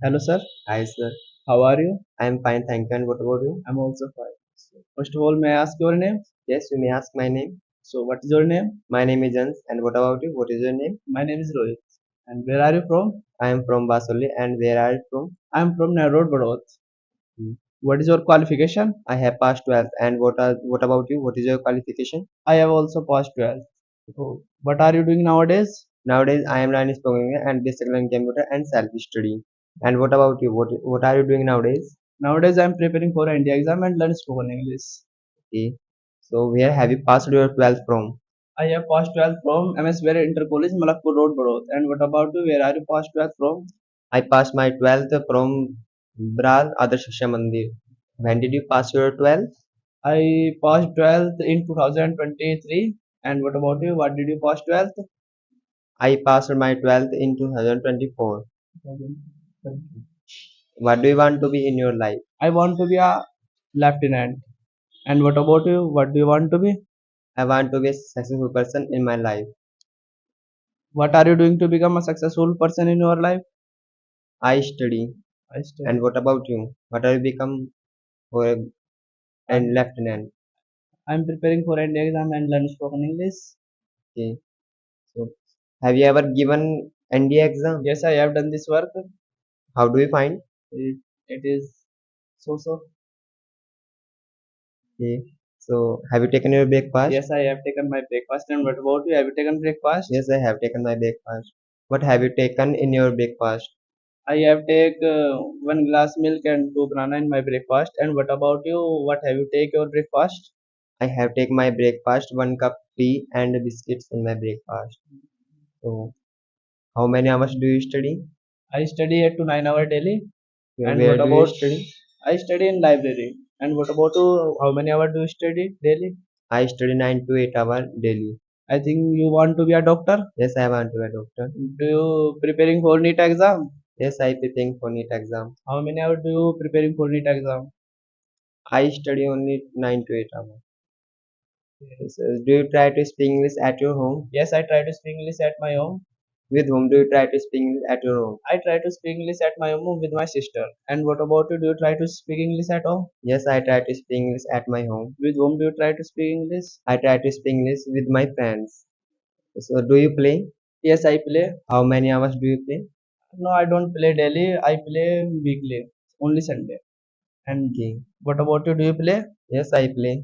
Hello, sir. Hi, sir. How are you? I am fine, thank you. And what about you? I'm also fine. First of all, may I ask your name? Yes, you may ask my name. So, what is your name? My name is Jans. And what about you? What is your name? My name is Rohit. And where are you from? I am from Basoli. And where are you from? I'm from Narod, Badot. Hmm. What is your qualification? I have passed 12th. And what about you? What is your qualification? I have also passed 12th. So, what are you doing nowadays? Nowadays, I am learning programming and basic learning computer and self-study. And what about you? What are you doing nowadays? Nowadays, I'm preparing for India exam and learn spoken English. Okay. So where have you passed your 12th from? I have passed 12th from MS Ware Inter College, Malakpur Road, Badot. And what about you? Where are you passed 12th from? I passed my 12th from Bral Adarsh Shiksha Mandir. When did you pass your 12th? I passed 12th in 2023. And what about you? What did you pass 12th? I passed my 12th in 2024. What do you want to be in your life? I want to be a lieutenant. And what about you? What do you want to be? I want to be a successful person in my life. What are you doing to become a successful person in your life? I study. I study. And what about you? What are you become for a and I'm, lieutenant? I'm preparing for an exam and learn spoken English. Okay. So have you ever given NDA exam? Yes, I have done this work. How do you find? It is so. Okay. So have you taken your breakfast? Yes, I have taken my breakfast. And what about you? Have you taken breakfast? Yes, I have taken my breakfast. What have you taken in your breakfast? I have take one glass milk and two banana in my breakfast. And what about you? What have you take your breakfast? I have taken my breakfast, 1 cup tea and biscuits in my breakfast. So how many hours do you study? I study 8 to 9 hours daily. And Where what do you about study? I study in library. And what about you? How many hours do you study daily? I study 9 to 8 hours daily. I think you want to be a doctor. Yes, I want to be a doctor. Do you preparing for NEET exam? Yes, I preparing for NEET exam. How many hours do you preparing for NEET exam? I study only 9 to 8 hours. So, do you try to speak English at your home? Yes, I try to speak English at my home. With whom do you try to speak English at your home? I try to speak English at my home with my sister. And what about you? Do you try to speak English at home? Yes, I try to speak English at my home. With whom do you try to speak English? I try to speak English with my friends. So, do you play? Yes, I play. How many hours do you play? No, I don't play daily. I play weekly, only Sunday. And Okay. what about you? Do you play? Yes, I play.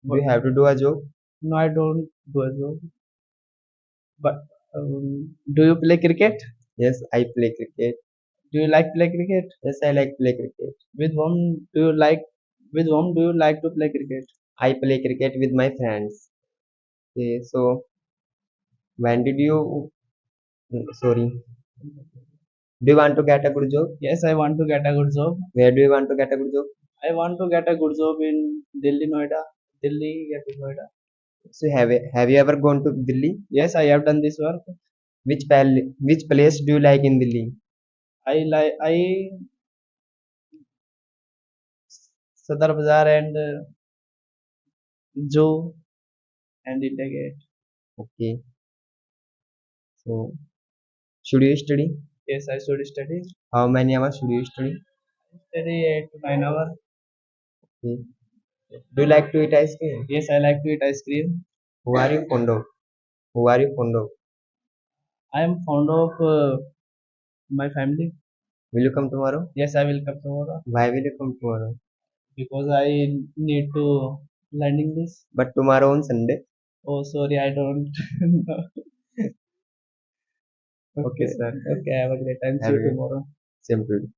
Do What? you have to do a job? No, I don't do a job. But do you play cricket? Yes, I play cricket. Do you like play cricket? Yes, I like play cricket. With whom do you like? With whom do you like to play cricket? I play cricket with my friends. Okay, so when did you? Sorry. Do you want to get a good job? Yes, I want to get a good job. Where do you want to get a good job? I want to get a good job in Delhi, Noida. Delhi, get to Noida. So have you ever gone to Delhi? Yes, I have done this work. Which place do you like in Delhi? I Sadar Bazaar and Zoo and India Gate. Okay, so should you study? Yes, I should study. How many hours should you study? Study 8 to 9 hours. Okay. Do you like to eat ice cream? Yes, I like to eat ice cream. Who are you fond of? Who are you fond of? I am fond of my family. Will you come tomorrow? Yes, I will come tomorrow Why will you come tomorrow? because I need to learning this. But tomorrow on Sunday. Oh, sorry, I don't know. Okay, Okay, sir. okay, have a great time. See Have you a tomorrow. same to you.